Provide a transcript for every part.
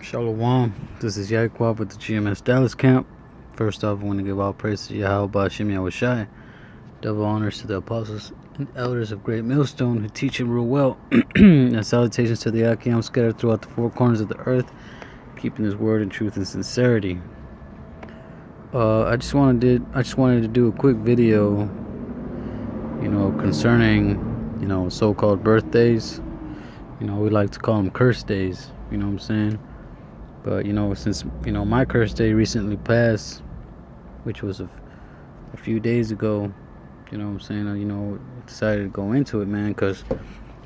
Shalom, this is YAHAWAH with the GMS Dallas camp. First off, I want to give all praise to YAHAWASHI, double honors to the apostles and elders of Great Millstone who teach him real well, and salutations to the Akim scattered throughout the four corners of the earth, keeping his word in truth and sincerity. I just wanted to do a quick video, concerning, so-called birthdays. We like to call them curse days. You know what I'm saying? But since my curse day recently passed, which was a few days ago, I decided to go into it, man, because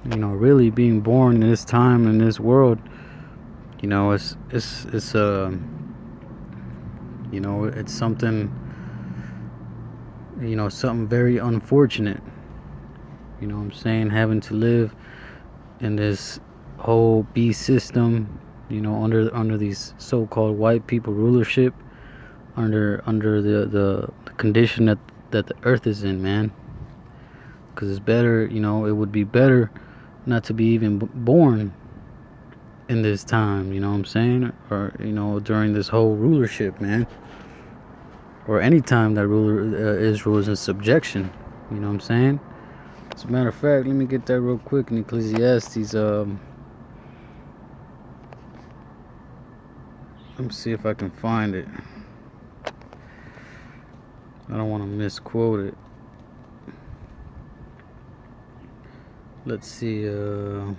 really being born in this time in this world, it's something, something very unfortunate. Having to live in this whole beast system, under these so-called white people rulership, under the condition that the earth is in, man. Because it's better, it would be better not to be even born in this time, or during this whole rulership, man, or any time that Israel is in subjection. As a matter of fact, let me get that real quick in Ecclesiastes. Let me see if I can find it. I don't want to misquote it. Let's see. I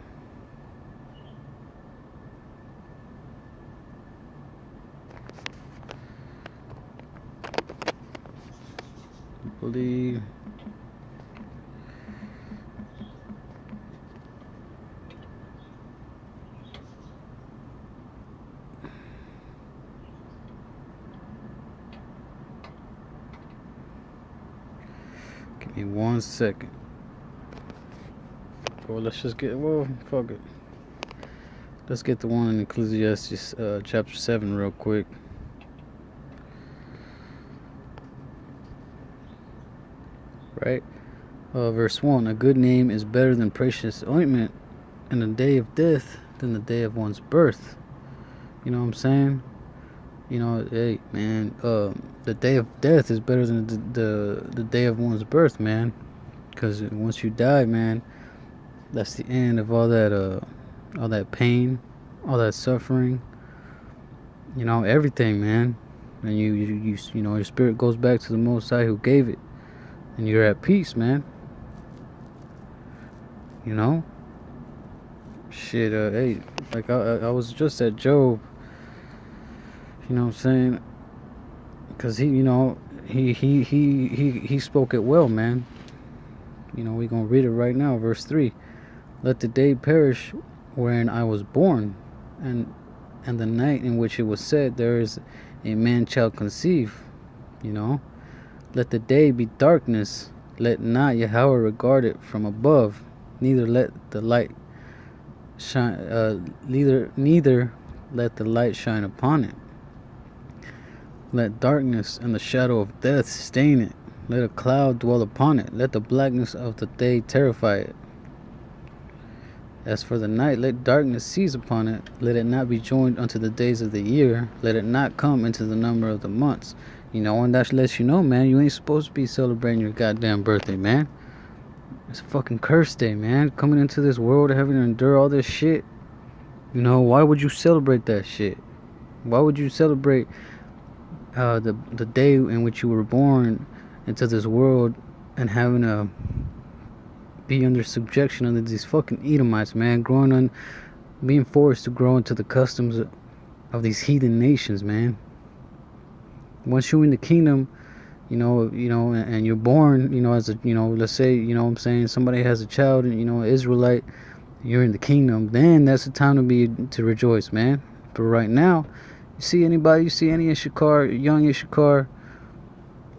believe. Give me 1 second. Well, let's just get, fuck it. Let's get the one in Ecclesiastes chapter 7 real quick. Right? Verse 1. A good name is better than precious ointment, and the day of death than the day of one's birth. You know what I'm saying? Hey, man, the day of death is better than the day of one's birth, man. Because once you die, man, that's the end of all that pain, all that suffering, everything, man. And your spirit goes back to the Most High who gave it, and you're at peace, man. Shit, hey, like I was just at Job. You know what I'm saying? Because he spoke it well, man. We're gonna read it right now, verse 3. Let the day perish wherein I was born, and the night in which it was said, there is a man shall conceive. Let the day be darkness, let not Yahawah regard it from above, neither let the light shine, neither let the light shine upon it. Let darkness and the shadow of death stain it. Let a cloud dwell upon it. Let the blackness of the day terrify it. As for the night, let darkness seize upon it. Let it not be joined unto the days of the year. Let it not come into the number of the months. And that lets you know, man, you ain't supposed to be celebrating your goddamn birthday, man. It's a fucking curse day, man. Coming into this world, having to endure all this shit. Why would you celebrate that shit? Why would you celebrate the day in which you were born into this world and having to be under subjection under these fucking Edomites, man, being forced to grow into the customs of these heathen nations, man. Once you're in the kingdom, and you're born, as a, let's say, I'm saying, somebody has a child, and Israelite, you're in the kingdom, then that's the time to rejoice, man. But right now, you see any Issachar, young Issachar,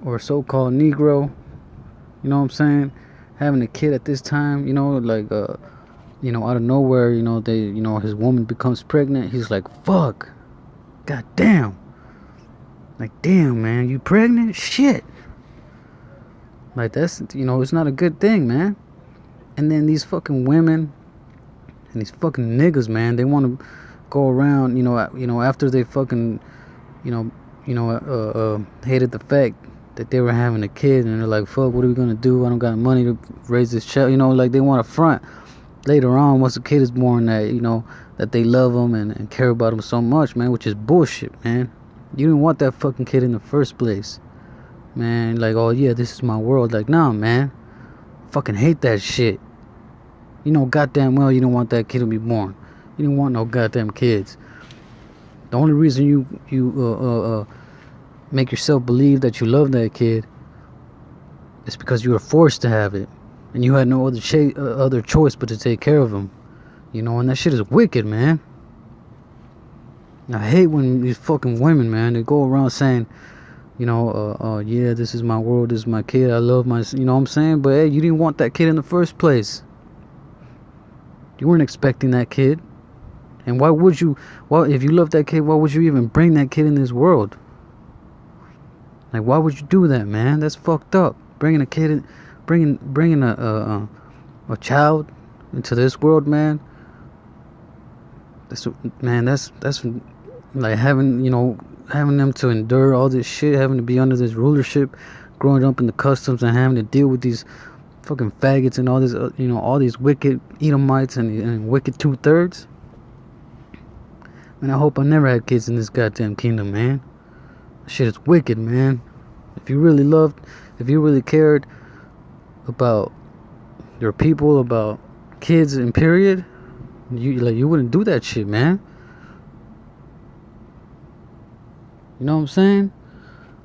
or so-called Negro, having a kid at this time, out of nowhere, his woman becomes pregnant. He's like, fuck, god damn, like, damn, man, you pregnant? Shit. Like, that's, it's not a good thing, man. And then these fucking women and these fucking niggas, man, they want to go around, after they fucking, you know, hated the fact that they were having a kid, and they're like, fuck, what are we gonna do? I don't got money to raise this child. Like they want to front later on once the kid is born that, that they love them and care about them so much, man, which is bullshit, man. You didn't want that fucking kid in the first place, man. Like, oh yeah, this is my world. Like, nah, man, fucking hate that shit. Goddamn well you don't want that kid to be born. You didn't want no goddamn kids. The only reason you make yourself believe that you love that kid is because you were forced to have it, and you had no other choice but to take care of him. And that shit is wicked, man. I hate when these fucking women, man, they go around saying, yeah, this is my world, this is my kid, I love my, you know what I'm saying? But hey, you didn't want that kid in the first place. You weren't expecting that kid. And why would you, if you love that kid, why would you even bring that kid in this world? Like, why would you do that, man? That's fucked up. Bringing a kid in, bringing a child into this world, man. That's like having them to endure all this shit, having to be under this rulership, growing up in the customs, and having to deal with these fucking faggots and all this, all these wicked Edomites and wicked 2/3. Man, I hope I never had kids in this goddamn kingdom, man. Shit is wicked, man. If you really cared about your people, about kids and period, you wouldn't do that shit, man. You know what I'm saying?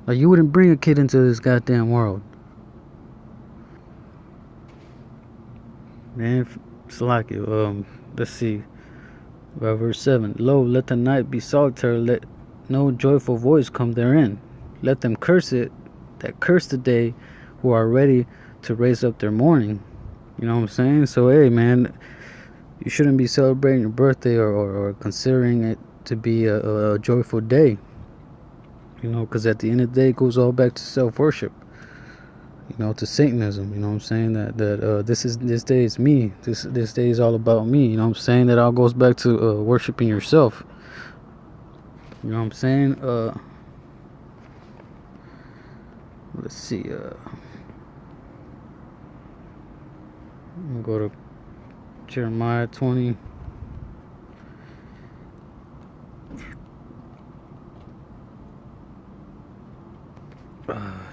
Like, you wouldn't bring a kid into this goddamn world. Man, it's like it. Let's see. Verse 7. Lo, let the night be solitary, let no joyful voice come therein. Let them curse it that curse the day, who are ready to raise up their mourning. You know what I'm saying? So, hey, man, you shouldn't be celebrating your birthday or considering it to be a joyful day. Because at the end of the day, it goes all back to self-worship. To Satanism. You know what I'm saying? That this day is me. This day is all about me. You know what I'm saying? That all goes back to worshiping yourself. You know what I'm saying? Let's see. I'm gonna go to Jeremiah 20.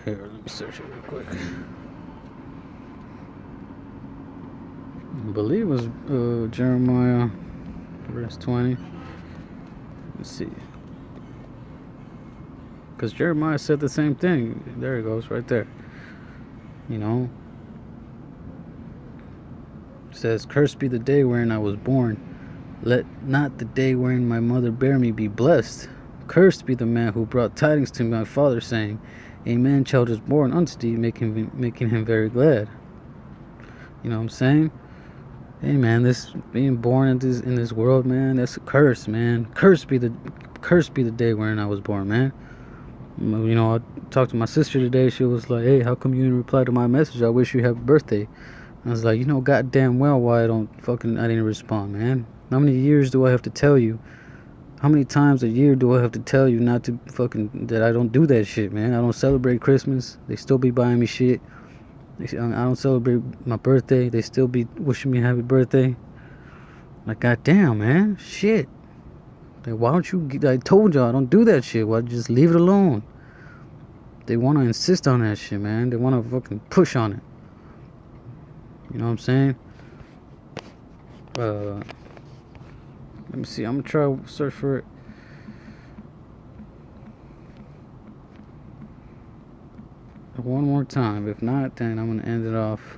Here, let me search it real quick. I believe it was Jeremiah verse 20. Let's see. Because Jeremiah said the same thing. There it goes, right there. It says, cursed be the day wherein I was born. Let not the day wherein my mother bare me be blessed. Cursed be the man who brought tidings to my father, saying, a man child is born unto thee, making him very glad. You know what I'm saying? Hey, man, this being born in this world, man, that's a curse, man. Cursed be the day wherein I was born, man. I talked to my sister today. She was like, hey, how come you didn't reply to my message? I wish you happy birthday. I was like, goddamn well why I didn't respond, man. How many years do I have to tell you? How many times a year do I have to tell you not to that I don't do that shit, man? I don't celebrate Christmas. They still be buying me shit. I don't celebrate my birthday. They still be wishing me happy birthday. Like, goddamn, man. Shit. Like, why don't you... I told y'all I don't do that shit. Why just leave it alone? They want to insist on that shit, man. They want to fucking push on it. You know what I'm saying? Let me see. I'm going to try search for it. One more time. If not, then I'm going to end it off.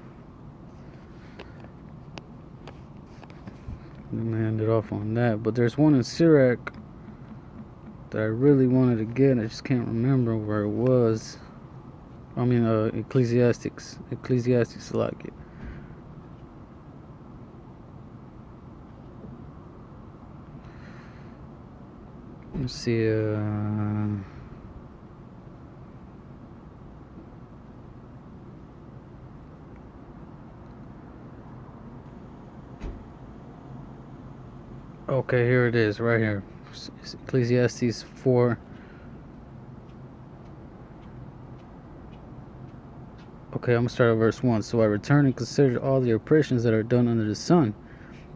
I'm going to end it off on that. But there's one in Sirach that I really wanted to get. I just can't remember where it was. I mean, Ecclesiastes. Ecclesiastes, I like it. Let's see. Okay, here it is, right here. Ecclesiastes 4. Okay, I'm going to start at verse 1. So I returned and considered all the oppressions that are done under the sun.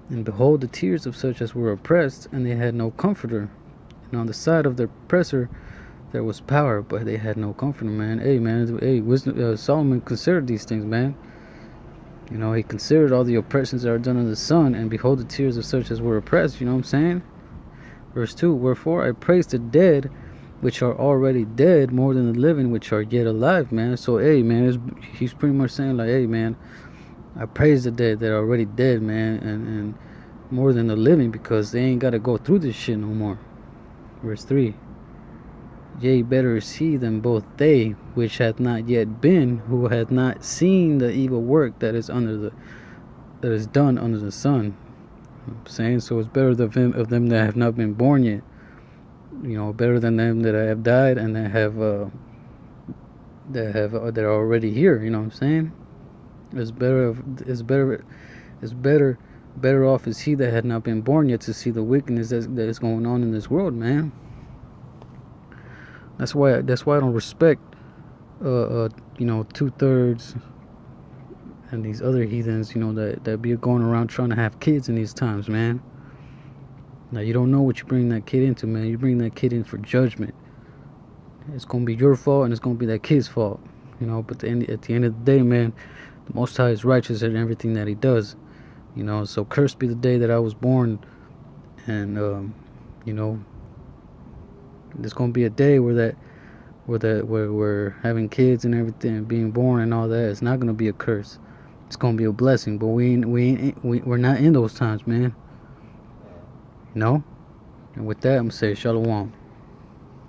And behold, the tears of such as were oppressed, and they had no comforter. And on the side of the oppressor there was power, but they had no comforter, man. Hey, man, wisdom, Solomon considered these things, man. You know, he considered all the oppressions that are done under the sun, and behold, the tears of such as were oppressed. You know what I'm saying? Verse 2, wherefore I praise the dead which are already dead more than the living which are yet alive, man. So, hey, man, he's pretty much saying, like, hey, man, I praise the dead that are already dead, man, and more than the living, because they ain't got to go through this shit no more. Verse 3, yea, better is he than both they which hath not yet been, who hath not seen the evil work that is done under the sun. I'm saying, so it's better of them that have not been born yet. You know, better than them that have died and that are already here. You know what I'm saying? Better off is he that had not been born yet to see the wickedness that is going on in this world, man. That's why I don't respect you know, 2/3 and these other heathens, you know, that be going around trying to have kids in these times, man. Now, you don't know what you bring that kid into, man. You bring that kid in for judgment. It's gonna be your fault, and it's gonna be that kid's fault, you know. But at the end of the day, man, the Most High is righteous in everything that He does, you know. So cursed be the day that I was born, and you know, there's gonna be a day where we're having kids and everything, being born and all that. It's not gonna be a curse. It's gonna be a blessing. But we're not in those times, man. You know. And with that, I'm gonna say shalom.